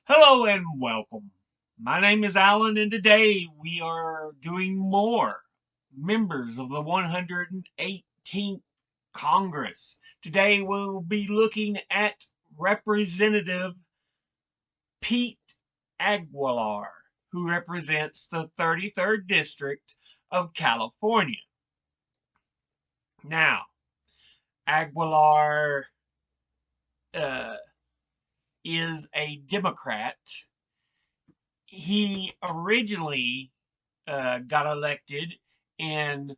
Hello and welcome. My name is Alan, and today we are doing more members of the 118th Congress. Today we'll be looking at Representative Pete Aguilar, who represents the 33rd District of California. Now, Aguilar uh, is a Democrat. He originally got elected in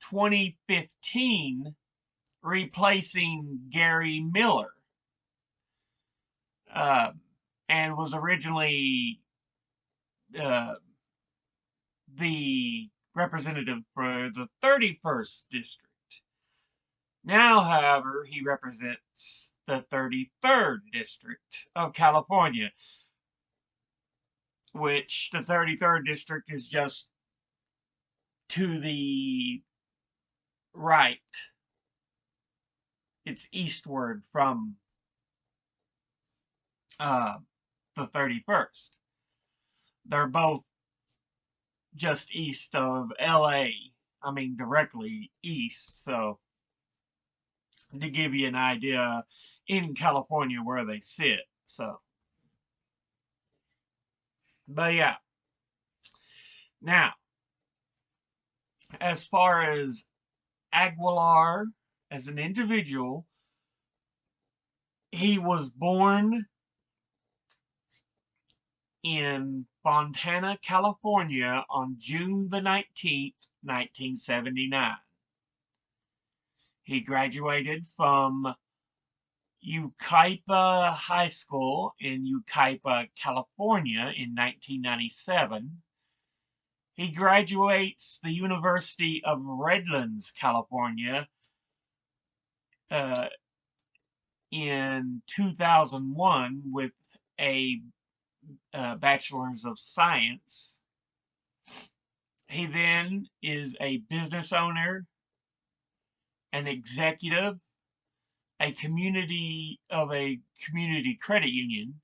2015, replacing Gary Miller, uh, and was originally uh, the representative for the 31st district. Now, however, he represents the 33rd district of California, which the 33rd district is just to the right. It's eastward from the 31st. They're both just east of LA. I mean, directly east. So, to give you an idea in California where they sit. So, but yeah. Now, as far as Aguilar as an individual, he was born in Fontana, California on June the 19th, 1979. He graduated from Yucaipa High School in Yucaipa, California in 1997. He graduates the University of Redlands, California in 2001 with a Bachelor's of Science. He then is a business owner, an executive, a community credit union.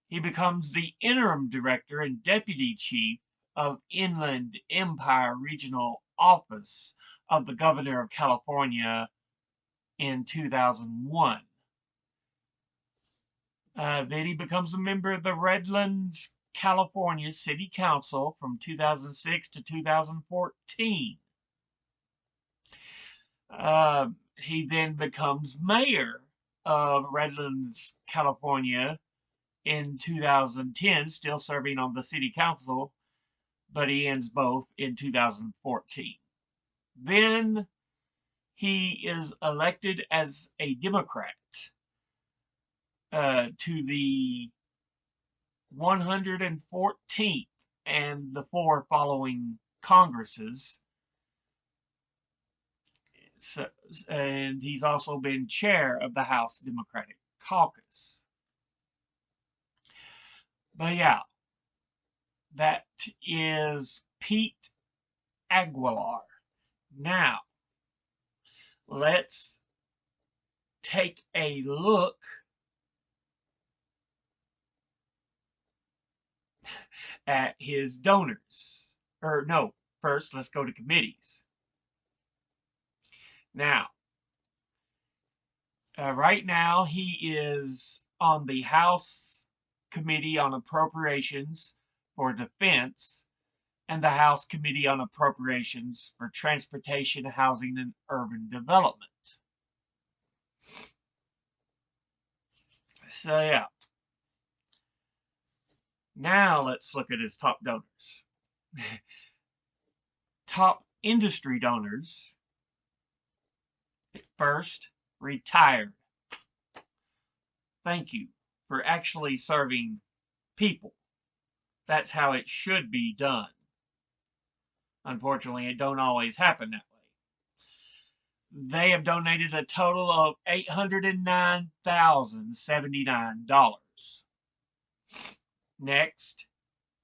He becomes the interim director and deputy chief of Inland Empire Regional Office of the Governor of California in 2001. Then he becomes a member of the Redlands, California City Council from 2006 to 2014. He then becomes mayor of Redlands, California in 2010, still serving on the city council, but he ends both in 2014. Then he is elected as a Democrat to the 114th and the 4 following Congresses. So, and he's also been chair of the House Democratic Caucus. But yeah, that is Pete Aguilar. Now, let's take a look at his donors. Or no, first let's go to committees. Now, right now he is on the House Committee on Appropriations for Defense and the House Committee on Appropriations for Transportation, Housing, and Urban Development. So yeah. Now let's look at his top donors. Top industry donors. First, retired. Thank you for actually serving people. That's how it should be done. Unfortunately, it don't always happen that way. They have donated a total of $809,079. Next,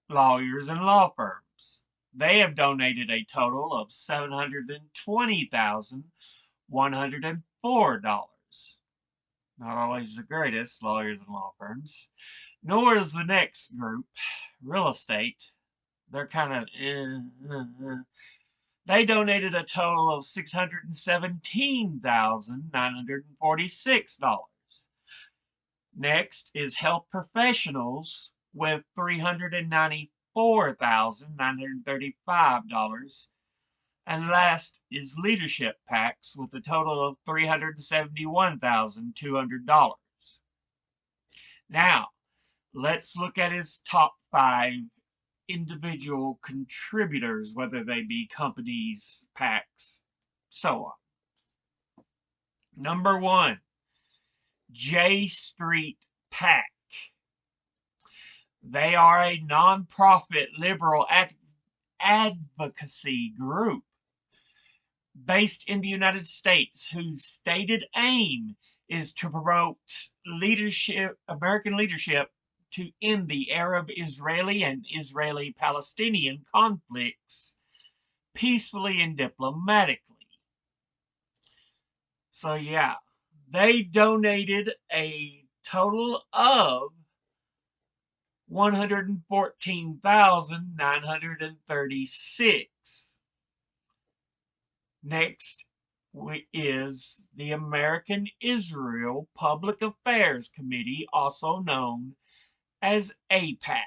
lawyers and law firms. They have donated a total of $720,104. not always the greatest lawyers and law firms. Nor is the next group, real estate. They're kind of They donated a total of $617,946. Next is health professionals with $394,935. And last is leadership PACs with a total of $371,200. Now, let's look at his top 5 individual contributors, whether they be companies, PACs, so on. Number 1, J Street PAC. They are a nonprofit liberal advocacy group based in the United States whose stated aim is to promote American leadership to end the Arab-Israeli and Israeli-Palestinian conflicts peacefully and diplomatically. So yeah, they donated a total of $114,936. Next is the American Israel Public Affairs Committee, also known as AIPAC.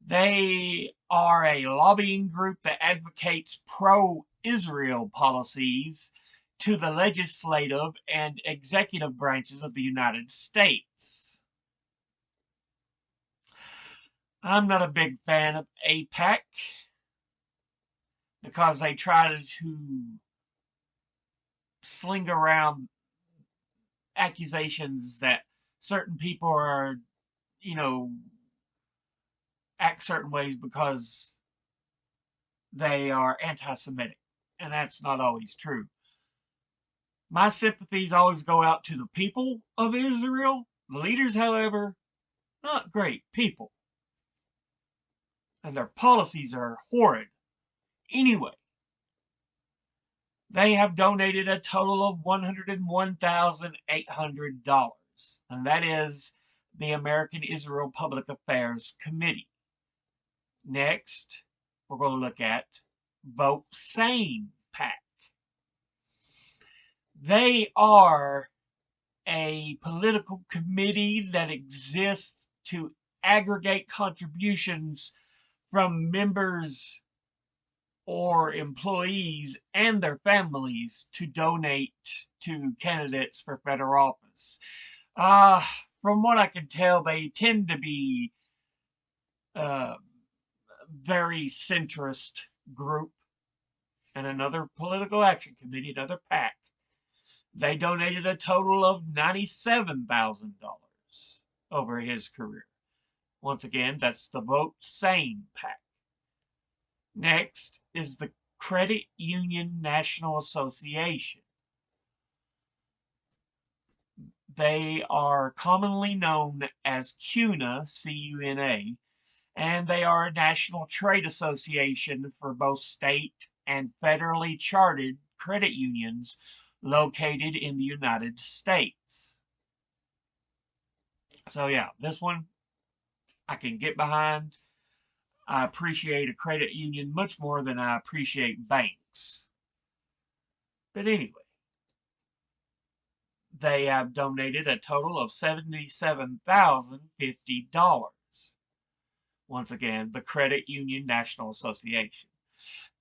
They are a lobbying group that advocates pro-Israel policies to the legislative and executive branches of the United States. I'm not a big fan of AIPAC because they try to sling around accusations that certain people are, act certain ways because they are anti-Semitic. And that's not always true. My sympathies always go out to the people of Israel. The leaders, however, not great people. And their policies are horrid. Anyway, they have donated a total of $101,800. And that is the American Israel Public Affairs Committee. Next, we're going to look at Vote Sane PAC. They are a political committee that exists to aggregate contributions from members or employees and their families to donate to candidates for federal office. From what I can tell, they tend to be very centrist group. And another political action committee, another PAC, they donated a total of $97,000 over his career. Once again, that's the Vote Sane PAC. Next is the Credit Union National Association. They are commonly known as CUNA, C-U-N-A, and they are a national trade association for both state and federally chartered credit unions located in the United States. So yeah, this one I can get behind. I appreciate a credit union much more than I appreciate banks. But anyway, they have donated a total of $77,050. Once again, the Credit Union National Association.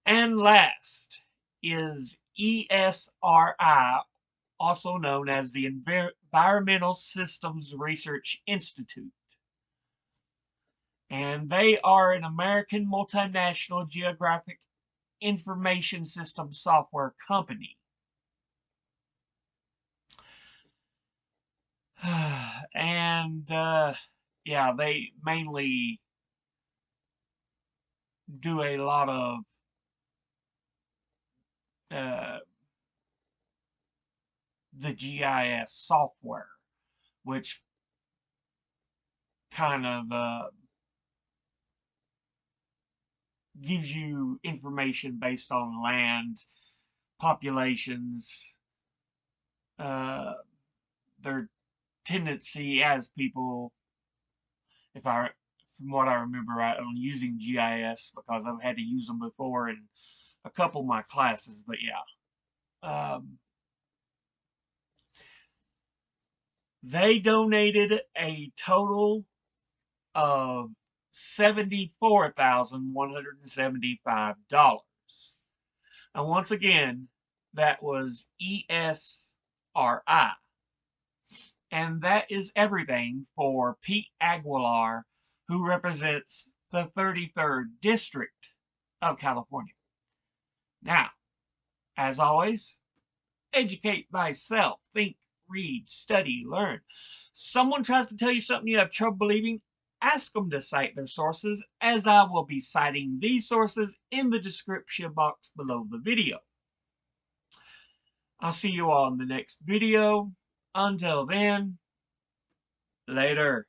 And last is ESRI, also known as the Environmental Systems Research Institute. And they are an American multinational geographic information system software company. And yeah, they mainly do a lot of the GIS software, which kind of gives you information based on land, populations, their tendency as people, if I from what I remember right, on using GIS, because I've had to use them before in a couple of my classes. But yeah, they donated a total of $74,175. And once again, that was ESRI. And that is everything for Pete Aguilar, who represents the 33rd District of California. Now, as always, educate thyself, think, read, study, learn. Someone tries to tell you something you have trouble believing, ask them to cite their sources, as I will be citing these sources in the description box below the video. I'll see you all in the next video. Until then, later.